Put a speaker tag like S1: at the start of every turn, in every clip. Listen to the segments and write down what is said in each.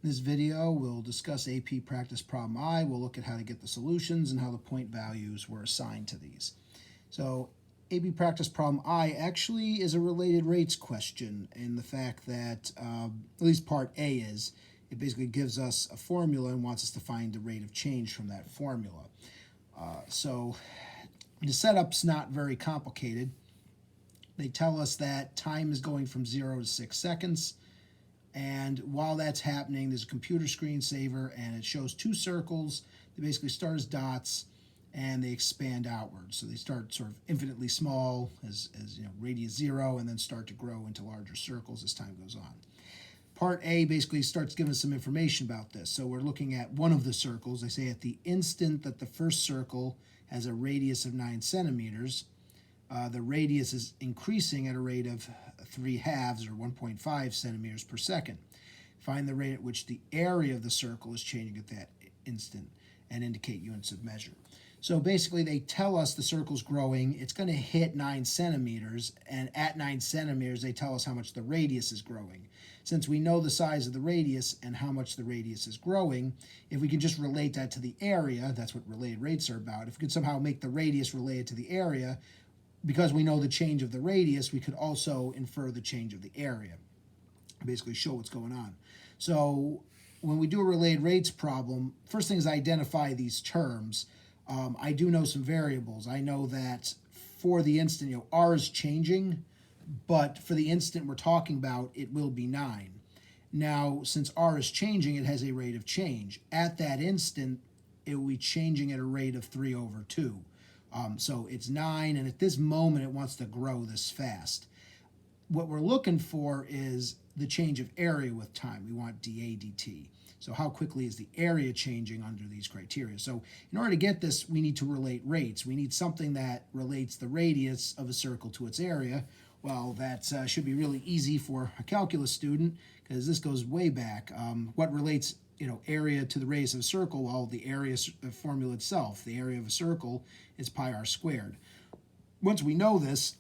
S1: In this video, we'll discuss AP Practice Problem I. We'll look at how to get the solutions and how the point values were assigned to these. So AP Practice Problem I actually is a related rates question in the fact that, at least part A is, it basically gives us a formula and wants us to find the rate of change from that formula. So the setup's not very complicated. They tell us that time is going from 0 to 6 seconds. And while that's happening, there's a computer screensaver, and it shows two circles. They basically start as dots, and they expand outwards. So they start sort of infinitely small as radius 0, and then start to grow into larger circles as time goes on. Part A basically starts giving us some information about this. So we're looking at one of the circles. They say at the instant that the first circle has a radius of 9 centimeters, the radius is increasing at a rate of 3/2 or 1.5 centimeters per second. Find the rate at which the area of the circle is changing at that instant and indicate units of measure. So basically they tell us the circle's growing, it's going to hit 9 centimeters, and at 9 centimeters they tell us how much the radius is growing. Since we know the size of the radius and how much the radius is growing, if we can just relate that to the area, that's what related rates are about, if we could somehow make the radius related to the area, because we know the change of the radius, we could also infer the change of the area, basically show what's going on. So when we do a related rates problem, first thing is identify these terms. I do know some variables. I know that for the instant, R is changing, but for the instant we're talking about, it will be 9. Now, since R is changing, it has a rate of change. At that instant, it will be changing at a rate of 3/2. So it's 9, and at this moment it wants to grow this fast. What we're looking for is the change of area with time. We want dA dt. So how quickly is the area changing under these criteria? So in order to get this, we need to relate rates. We need something that relates the radius of a circle to its area. Well, that should be really easy for a calculus student because this goes way back. What relates area to the radius of a circle? Well, the area formula itself. The area of a circle is pi r squared. Once we know this,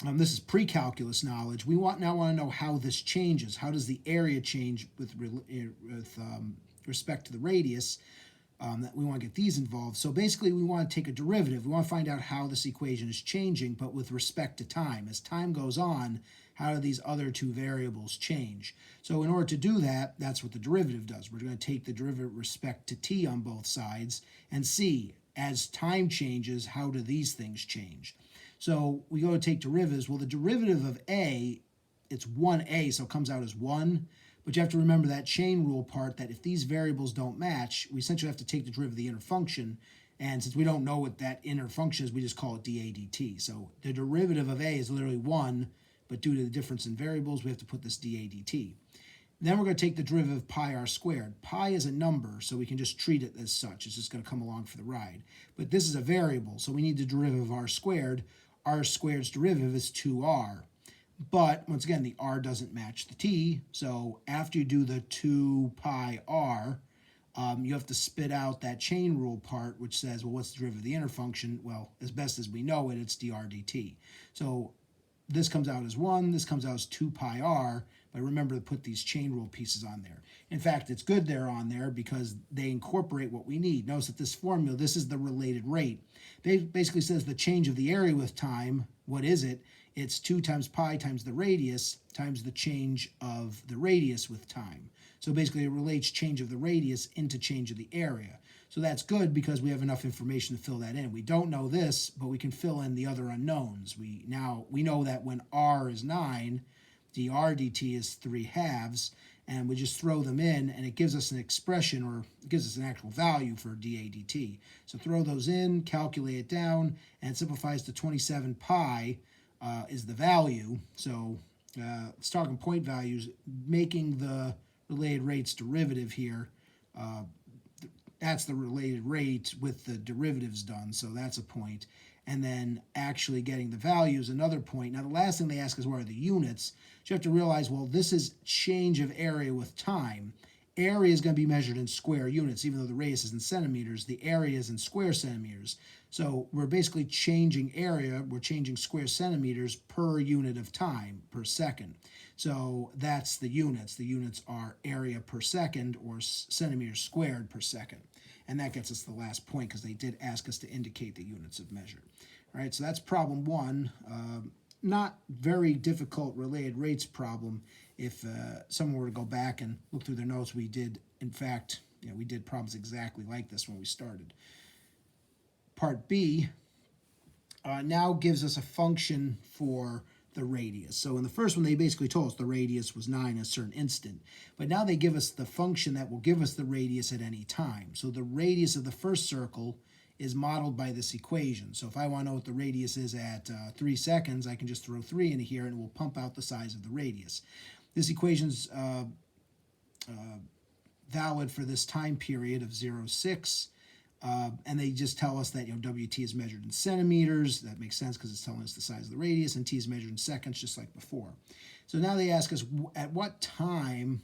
S1: this is pre-calculus knowledge. We now want to know how this changes. How does the area change with respect to the radius? That we want to get these involved. So basically, we want to take a derivative. We want to find out how this equation is changing, but with respect to time. As time goes on, how do these other two variables change? So in order to do that, that's what the derivative does. We're going to take the derivative with respect to t on both sides and see, as time changes, how do these things change? So we go to take derivatives. Well, the derivative of a, it's 1a, so it comes out as 1. But you have to remember that chain rule part, that if these variables don't match, we essentially have to take the derivative of the inner function. And since we don't know what that inner function is, we just call it dA dt. So the derivative of a is literally 1, but due to the difference in variables, we have to put this dA dt. Then we're going to take the derivative of pi r squared. Pi is a number, so we can just treat it as such. It's just going to come along for the ride. But this is a variable, so we need the derivative of r squared. R squared's derivative is 2r. But once again, the r doesn't match the t, so after you do the 2 pi r, you have to spit out that chain rule part, which says, well, what's the derivative of the inner function? Well, as best as we know it, it's dr dt. So this comes out as 1, this comes out as 2 pi r, but remember to put these chain rule pieces on there. In fact, it's good they're on there because they incorporate what we need. Notice that this formula, this is the related rate. It basically says the change of the area with time. What is it? It's 2 times pi times the radius times the change of the radius with time. So basically it relates change of the radius into change of the area. So that's good because we have enough information to fill that in. We don't know this, but we can fill in the other unknowns. We know that when r is 9, dr dt is 3/2, and we just throw them in, and it gives us an expression, or it gives us an actual value for dA dt. So throw those in, calculate it down, and it simplifies to 27 pi is the value. So let's talk in point values, making the related rates derivative here. That's the related rate with the derivatives done, so that's a point. And then actually getting the values, another point. Now the last thing they ask is what are the units. So you have to realize, well, this is change of area with time. area is going to be measured in square units, even though the radius is in centimeters, the area is in square centimeters. So we're basically changing area, we're changing square centimeters per unit of time, per second. So that's the units. The units are area per second or centimeters squared per second. And that gets us to the last point because they did ask us to indicate the units of measure. All right, so that's problem one. Not very difficult related rates problem. If someone were to go back and look through their notes, we did, in fact, we did problems exactly like this when we started. Part B now gives us a function for the radius. So in the first one, they basically told us the radius was 9 at a certain instant. But now they give us the function that will give us the radius at any time. So the radius of the first circle is modeled by this equation. So if I want to know what the radius is at 3 seconds, I can just throw 3 into here and it will pump out the size of the radius. This equation's valid for this time period of 0, 6. And they just tell us that WT is measured in centimeters. That makes sense because it's telling us the size of the radius, and T is measured in seconds, just like before. So now they ask us, at what time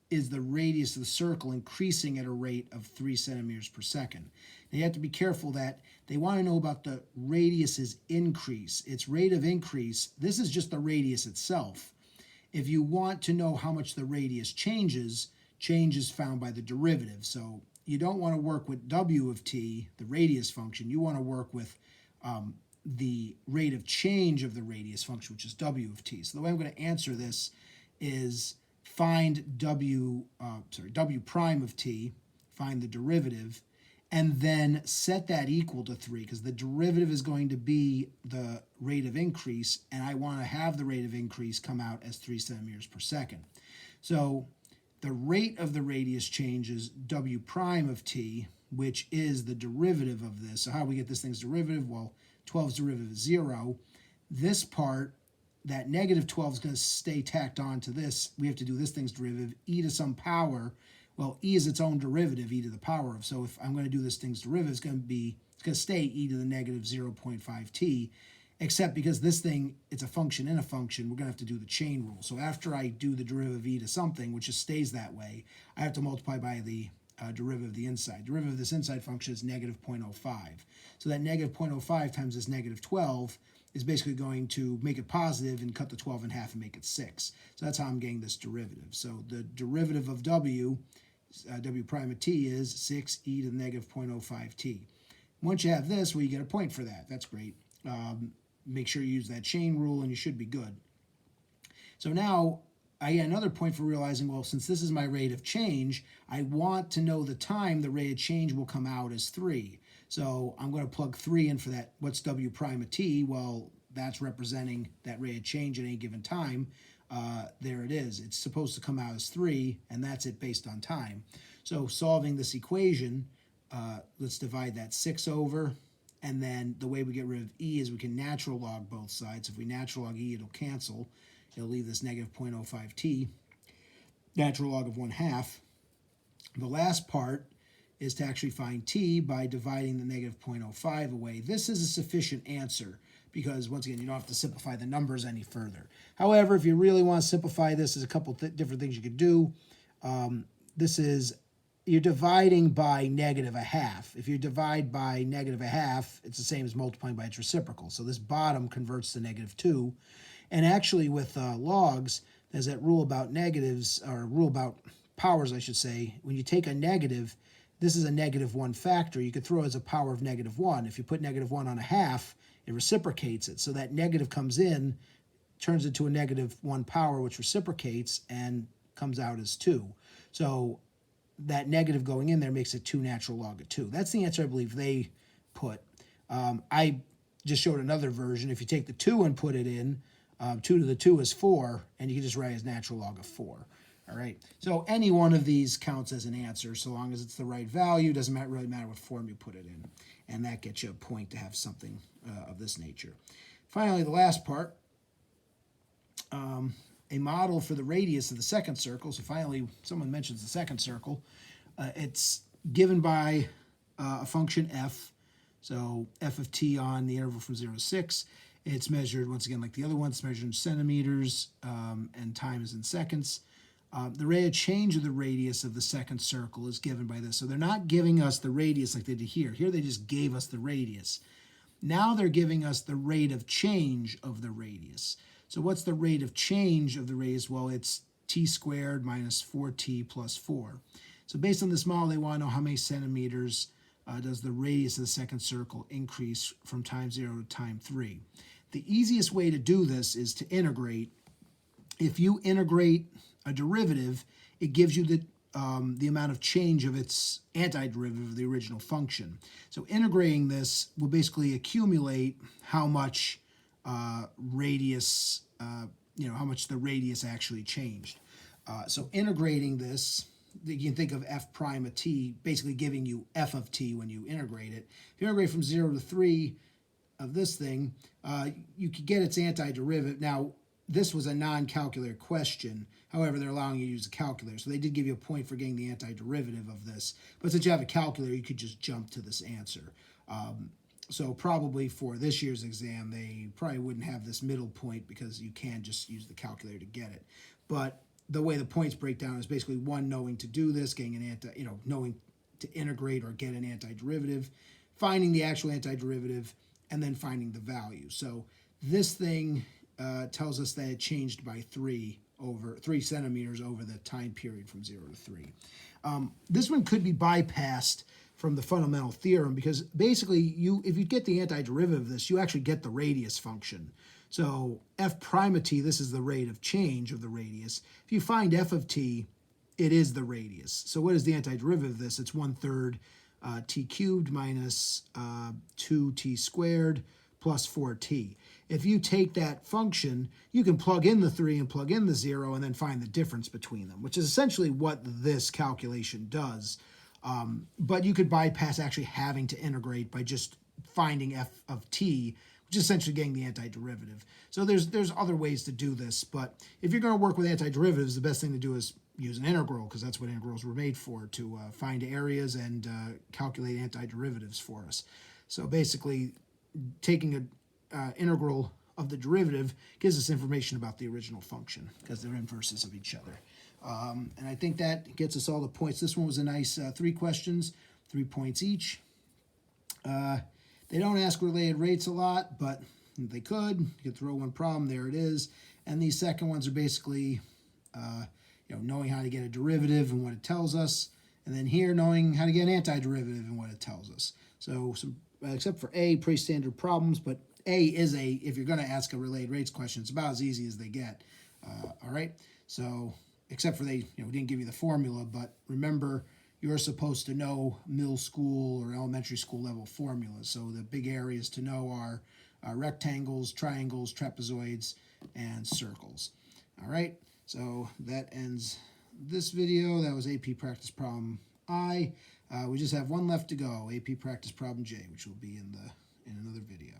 S1: is the radius of the circle increasing at a rate of 3 centimeters per second? Now you have to be careful that they want to know about the radius's increase. Its rate of increase, this is just the radius itself. If you want to know how much the radius change is found by the derivative. So you don't want to work with W of t, the radius function. You want to work with the rate of change of the radius function, which is W of t. So the way I'm going to answer this is find W prime of t, find the derivative, and then set that equal to 3, because the derivative is going to be the rate of increase, and I want to have the rate of increase come out as 3 centimeters per second. So the rate of the radius change is W prime of t, which is the derivative of this. So how do we get this thing's derivative? Well, 12's derivative is 0. This part, that negative 12 is going to stay tacked on to this. We have to do this thing's derivative, e to some power. Well, e is its own derivative, e to the power of. So if I'm going to do this thing's derivative, it's going to stay e to the negative 0.5t, except because this thing, it's a function in a function, we're going to have to do the chain rule. So after I do the derivative of e to something, which just stays that way, I have to multiply by the derivative of the inside. Derivative of this inside function is negative 0.05. So that negative 0.05 times this negative 12 is basically going to make it positive and cut the 12 in half and make it 6. So that's how I'm getting this derivative. So the derivative of W prime of t is 6e to the negative 0.05t. Once you have this, well, you get a point for that. That's great. Make sure you use that chain rule and you should be good. So now I get another point for realizing, well, since this is my rate of change, I want to know the time the rate of change will come out as 3. So I'm going to plug 3 in for that. What's W prime of t? Well, that's representing that rate of change at any given time. There it is. It's supposed to come out as 3, and that's it based on time. So solving this equation, let's divide that 6 over, and then the way we get rid of e is we can natural log both sides. If we natural log e, it'll cancel. It'll leave this negative 0.05t. Natural log of 1/2. The last part is to actually find t by dividing the negative 0.05 away. This is a sufficient answer because, once again, you don't have to simplify the numbers any further. However, if you really want to simplify this, there's a couple different things you could do. This is, you're dividing by negative 1/2. If you divide by negative 1/2, it's the same as multiplying by its reciprocal. So this bottom converts to negative 2. And actually with logs, there's that rule about negatives, or rule about powers, I should say. When you take a negative, this is a negative 1 factor. You could throw it as a power of negative 1. If you put negative 1 on 1/2, it reciprocates it. So that negative comes in, turns into a negative 1 power, which reciprocates and comes out as 2. So that negative going in there makes it 2 natural log of 2. That's the answer I believe they put. I just showed another version. If you take the 2 and put it in, 2 to the 2 is 4, and you can just write it as natural log of 4. All right, so any one of these counts as an answer, so long as it's the right value. Doesn't really matter what form you put it in, and that gets you a point to have something of this nature. Finally, the last part, a model for the radius of the second circle. So finally, someone mentions the second circle. It's given by a function f, so f of t on the interval from 0 to 6. It's measured, once again, like the other one, it's measured in centimeters, and time is in seconds. The rate of change of the radius of the second circle is given by this. So they're not giving us the radius like they did here. Here they just gave us the radius. Now they're giving us the rate of change of the radius. So what's the rate of change of the radius? Well, it's t squared minus 4t plus 4. So based on this model, they want to know how many centimeters does the radius of the second circle increase from time 0 to time 3. The easiest way to do this is to integrate. If you integrate a derivative, it gives you the amount of change of its antiderivative of the original function. So integrating this will basically accumulate how much radius, how much the radius actually changed. So integrating this, you can think of f prime of t, basically giving you f of t when you integrate it. If you integrate from 0 to 3 of this thing, you could get its antiderivative. Now, this was a non-calculator question. However, they're allowing you to use a calculator. So they did give you a point for getting the antiderivative of this. But since you have a calculator, you could just jump to this answer. So probably for this year's exam, they probably wouldn't have this middle point because you can just use the calculator to get it. But the way the points break down is basically one, knowing to do this, getting an knowing to integrate or get an antiderivative, finding the actual antiderivative, and then finding the value. So this thing tells us that it changed by 3 centimeters over the time period from 0 to 3. This one could be bypassed from the fundamental theorem because basically if you get the antiderivative of this, you actually get the radius function. So f prime of t, this is the rate of change of the radius. If you find f of t, it is the radius. So what is the antiderivative of this? It's 1/3 t cubed minus 2t squared plus 4t. If you take that function, you can plug in the 3 and plug in the 0 and then find the difference between them, which is essentially what this calculation does. But you could bypass actually having to integrate by just finding f of t, which is essentially getting the antiderivative. So there's other ways to do this, but if you're going to work with antiderivatives, the best thing to do is use an integral, because that's what integrals were made for, to find areas and calculate antiderivatives for us. So basically, taking an integral of the derivative gives us information about the original function, because they're inverses of each other. And I think that gets us all the points. This one was a nice 3 questions, 3 points each. They don't ask related rates a lot, but they could. You could throw one problem, there it is. And these second ones are basically knowing how to get a derivative and what it tells us. And then here, knowing how to get an antiderivative and what it tells us. So some, except for A, pretty standard problems, but A is if you're going to ask a related rates question, it's about as easy as they get. All right, so except for they didn't give you the formula, but remember, you're supposed to know middle school or elementary school level formulas. So the big areas to know are rectangles, triangles, trapezoids, and circles. All right, so that ends this video. That was AP Practice Problem I. We just have one left to go, AP Practice Problem J, which will be in another video.